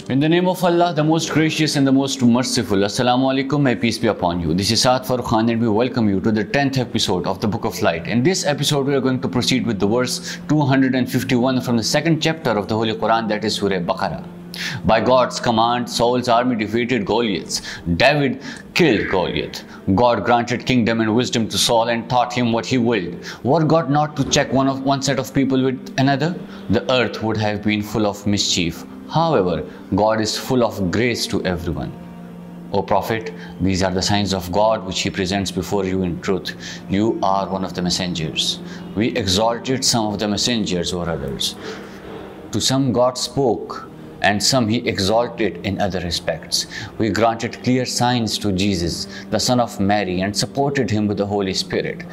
In the name of Allah, the most gracious and the most merciful. Assalamu alaikum, may peace be upon you. This is Saad Farooq Khan and we welcome you to the 10th episode of the Book of Light. In this episode, we are going to proceed with the verse 251 from the second chapter of the Holy Quran, that is Surah Baqarah. By God's command, Saul's army defeated Goliath. David killed Goliath. God granted kingdom and wisdom to Saul and taught him what he willed. Were God not to check one set of people with another, the earth would have been full of mischief. However, God is full of grace to everyone. O Prophet, these are the signs of God which He presents before you in truth. You are one of the messengers. We exalted some of the messengers over others. To some God spoke, and some He exalted in other respects. We granted clear signs to Jesus, the son of Mary, and supported Him with the Holy Spirit.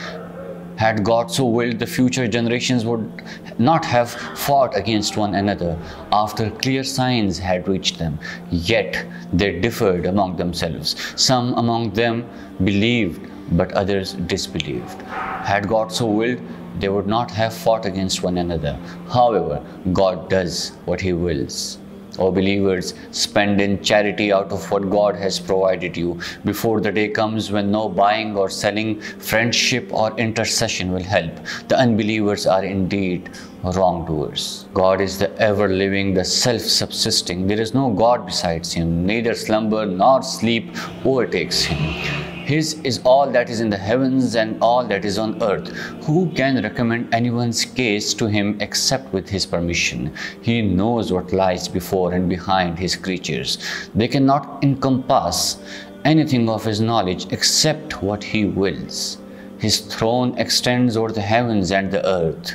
Had God so willed, the future generations would not have fought against one another after clear signs had reached them. Yet they differed among themselves. Some among them believed, but others disbelieved. Had God so willed, they would not have fought against one another. However, God does what He wills. O believers, spend in charity out of what God has provided you before the day comes when no buying or selling, friendship or intercession will help. The unbelievers are indeed wrongdoers. God is the ever-living, the self-subsisting. There is no God besides Him. Neither slumber nor sleep overtakes Him. His is all that is in the heavens and all that is on earth. Who can recommend anyone's case to Him except with His permission? He knows what lies before and behind His creatures. They cannot encompass anything of His knowledge except what He wills. His throne extends over the heavens and the earth.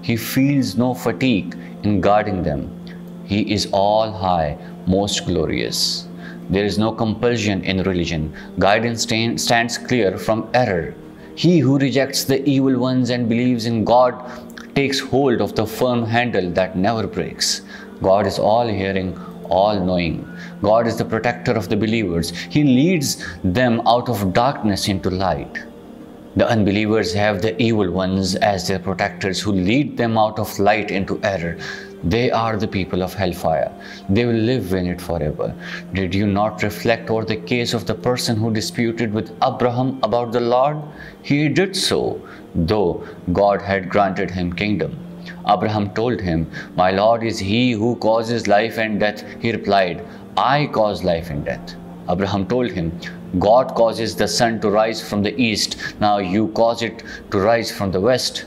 He feels no fatigue in guarding them. He is all high, most glorious. There is no compulsion in religion. Guidance stands clear from error. He who rejects the evil ones and believes in God takes hold of the firm handle that never breaks. God is all-hearing, all-knowing. God is the protector of the believers. He leads them out of darkness into light. The unbelievers have the evil ones as their protectors who lead them out of light into error. They are the people of hellfire. They will live in it forever. Did you not reflect over the case of the person who disputed with Abraham about the Lord? He did so, though God had granted him kingdom. Abraham told him, "My Lord is He who causes life and death." He replied, "I cause life and death." Abraham told him, "God causes the sun to rise from the east. Now you cause it to rise from the west."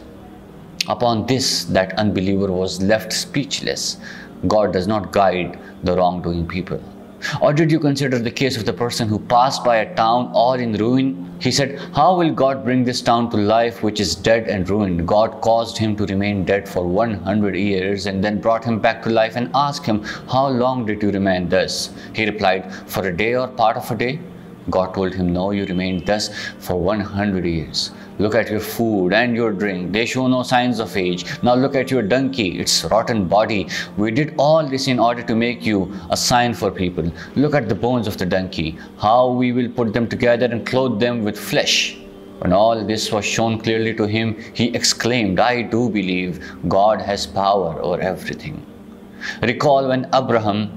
Upon this, that unbeliever was left speechless. God does not guide the wrongdoing people. Or did you consider the case of the person who passed by a town all in ruin? He said, "How will God bring this town to life which is dead and ruined?" God caused him to remain dead for 100 years and then brought him back to life and asked him, "How long did you remain thus?" He replied, "For a day or part of a day." God told him, "No, you remained thus for 100 years. Look at your food and your drink. They show no signs of age. Now look at your donkey, its rotten body. We did all this in order to make you a sign for people. Look at the bones of the donkey, how we will put them together and clothe them with flesh." When all this was shown clearly to him, he exclaimed, "I do believe God has power over everything." Recall when Abraham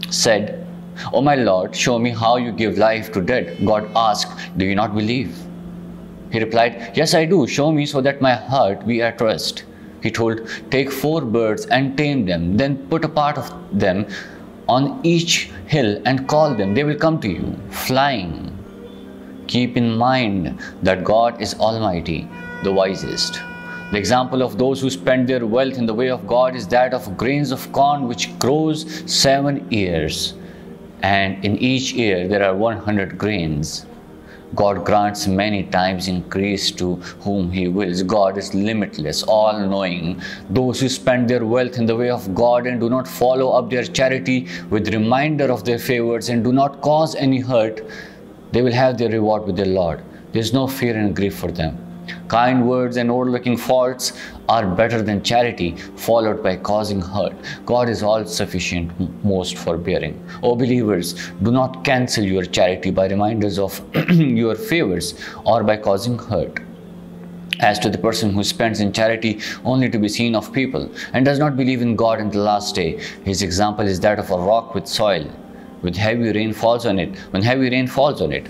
said, "O my Lord, show me how you give life to dead." God asked, "Do you not believe?" He replied, "Yes, I do. Show me so that my heart be at rest." He told, "Take 4 birds and tame them. Then put a part of them on each hill and call them. They will come to you, flying." Keep in mind that God is Almighty, the wisest. The example of those who spend their wealth in the way of God is that of grains of corn which grows 7 ears. And in each ear there are 100 grains. God grants many times increase to whom He wills. God is limitless, all-knowing. Those who spend their wealth in the way of God and do not follow up their charity with reminder of their favors and do not cause any hurt, they will have their reward with their Lord. There is no fear and grief for them. Kind words and overlooking faults are better than charity followed by causing hurt. God is all-sufficient, most forbearing. O believers, do not cancel your charity by reminders of your favors or by causing hurt. As to the person who spends in charity only to be seen of people and does not believe in God in the last day, his example is that of a rock with soil. When heavy rain falls on it,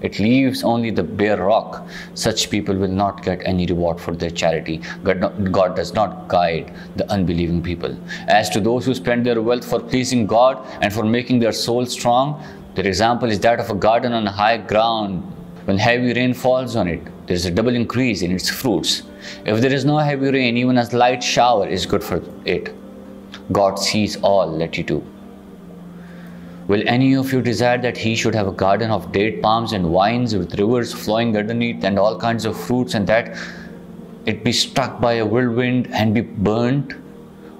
it leaves only the bare rock. Such people will not get any reward for their charity. God does not guide the unbelieving people. As to those who spend their wealth for pleasing God and for making their soul strong, their example is that of a garden on high ground. When heavy rain falls on it, there is a double increase in its fruits. If there is no heavy rain, even a light shower is good for it. God sees all that you do. Will any of you desire that he should have a garden of date palms and vines with rivers flowing underneath and all kinds of fruits, and that it be struck by a whirlwind and be burnt,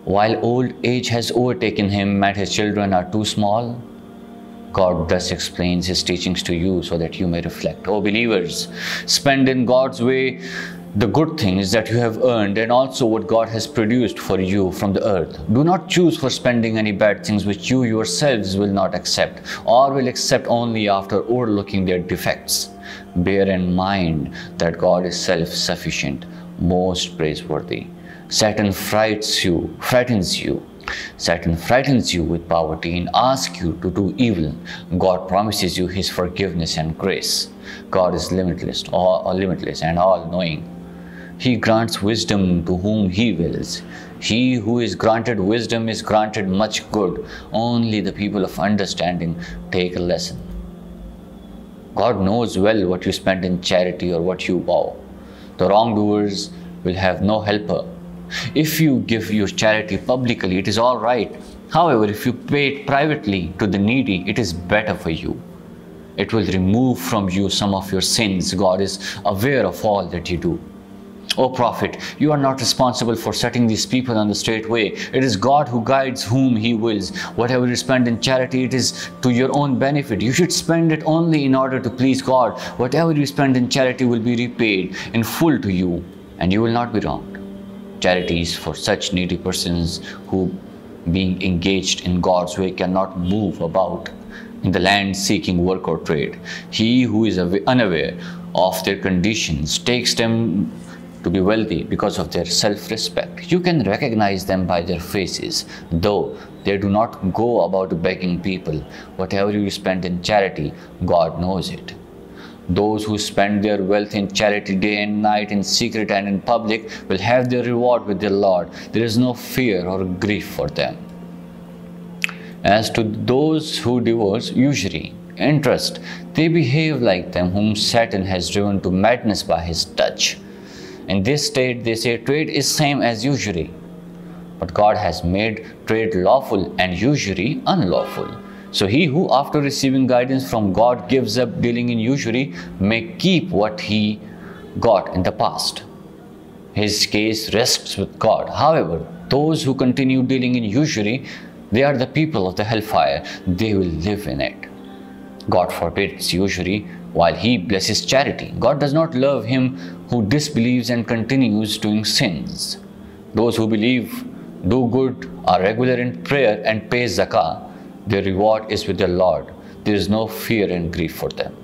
while old age has overtaken him and his children are too small? God thus explains his teachings to you so that you may reflect. O believers, spend in God's way the good things that you have earned and also what God has produced for you from the earth. Do not choose for spending any bad things which you yourselves will not accept, or will accept only after overlooking their defects. Bear in mind that God is self-sufficient, most praiseworthy. Satan frightens you. Satan frightens you with poverty and asks you to do evil. God promises you his forgiveness and grace. God is limitless and all-knowing. He grants wisdom to whom he wills. He who is granted wisdom is granted much good. Only the people of understanding take a lesson. God knows well what you spend in charity or what you vow. The wrongdoers will have no helper. If you give your charity publicly, it is all right. However, if you pay it privately to the needy, it is better for you. It will remove from you some of your sins. God is aware of all that you do. O prophet, you are not responsible for setting these people on the straight way. It is God who guides whom he wills. Whatever you spend in charity, it is to your own benefit. You should spend it only in order to please God. Whatever you spend in charity will be repaid in full to you, and you will not be wronged. Charity is for such needy persons who, being engaged in God's way, cannot move about in the land seeking work or trade. He who is unaware of their conditions takes them to be wealthy because of their self-respect. You can recognize them by their faces, though they do not go about begging people. Whatever you spend in charity, God knows it. Those who spend their wealth in charity day and night, in secret and in public, will have their reward with their Lord. There is no fear or grief for them. As to those who divorce usury, interest, they behave like them whom Satan has driven to madness by his touch. In this state, they say trade is same as usury. But God has made trade lawful and usury unlawful. So he who, after receiving guidance from God, gives up dealing in usury may keep what he got in the past. His case rests with God. However, those who continue dealing in usury, they are the people of the hellfire. They will live in it. God forbids usury while he blesses charity. God does not love him who disbelieves and continues doing sins. Those who believe, do good, are regular in prayer and pay zakah, their reward is with their Lord. There is no fear and grief for them.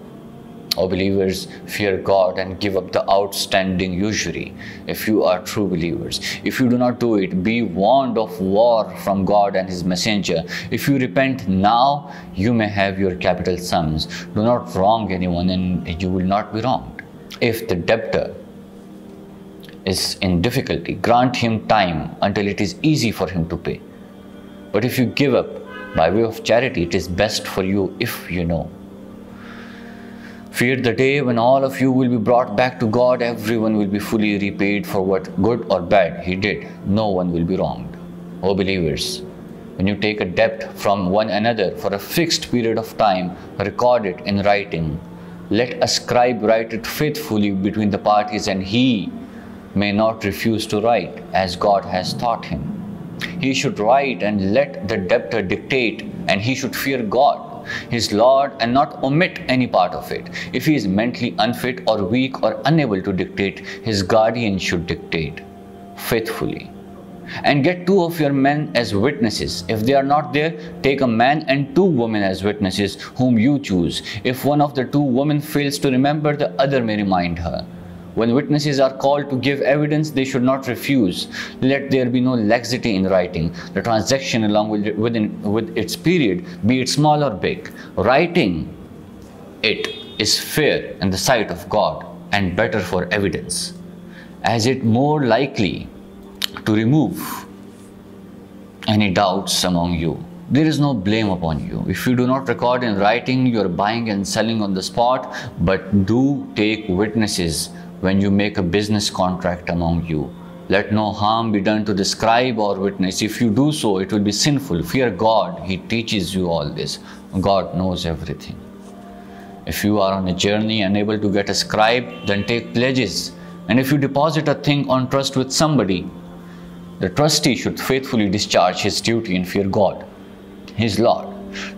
O believers, fear God and give up the outstanding usury. If you are true believers, if you do not do it, be warned of war from God and his messenger. If you repent now, you may have your capital sums. Do not wrong anyone and you will not be wronged. If the debtor is in difficulty, grant him time until it is easy for him to pay. But if you give up by way of charity, it is best for you if you know. Fear the day when all of you will be brought back to God. Everyone will be fully repaid for what good or bad he did. No one will be wronged. O believers, when you take a debt from one another for a fixed period of time, record it in writing. Let a scribe write it faithfully between the parties, and he may not refuse to write as God has taught him. He should write and let the debtor dictate, and he should fear God, his Lord, and not omit any part of it. If he is mentally unfit or weak or unable to dictate, his guardian should dictate faithfully. And get 2 of your men as witnesses. If they are not there, take a man and 2 women as witnesses, whom you choose. If one of the 2 women fails to remember, the other may remind her. When witnesses are called to give evidence, they should not refuse. Let there be no laxity in writing the transaction along with its period, be it small or big. Writing it is fair in the sight of God and better for evidence, as it more likely to remove any doubts among you. There is no blame upon you. If you do not record in writing, you are buying and selling on the spot, but do take witnesses when you make a business contract among you. Let no harm be done to the scribe or witness. If you do so, it will be sinful. Fear God. He teaches you all this. God knows everything. If you are on a journey unable to get a scribe, then take pledges. And if you deposit a thing on trust with somebody, the trustee should faithfully discharge his duty and fear God, his Lord.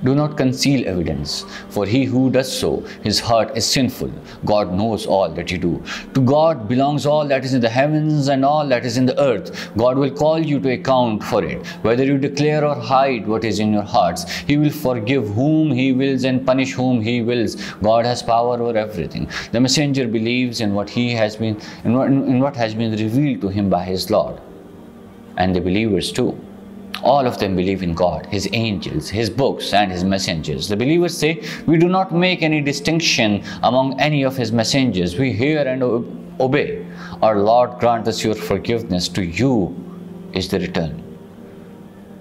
Do not conceal evidence, for he who does so, his heart is sinful. God knows all that you do. To God belongs all that is in the heavens and all that is in the earth. God will call you to account for it. Whether you declare or hide what is in your hearts, he will forgive whom he wills and punish whom he wills. God has power over everything. The messenger believes in what has been revealed to him by his Lord, and the believers too. All of them believe in God, His angels, His books, and His messengers. The believers say, we do not make any distinction among any of His messengers. We hear and obey. Our Lord, grant us your forgiveness. To you is the return.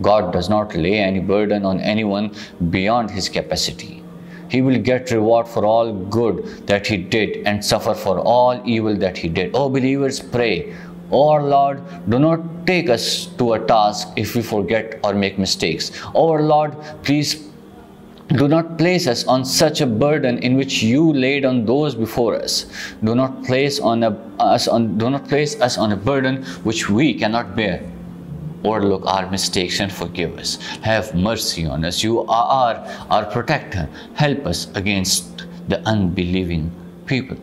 God does not lay any burden on anyone beyond his capacity. He will get reward for all good that he did and suffer for all evil that he did. O believers, pray. O our Lord, do not take us to a task if we forget or make mistakes. O our Lord, please do not place us on such a burden in which you laid on those before us. Do not place us on a burden which we cannot bear. Overlook our mistakes and forgive us. Have mercy on us. You are our protector. Help us against the unbelieving people.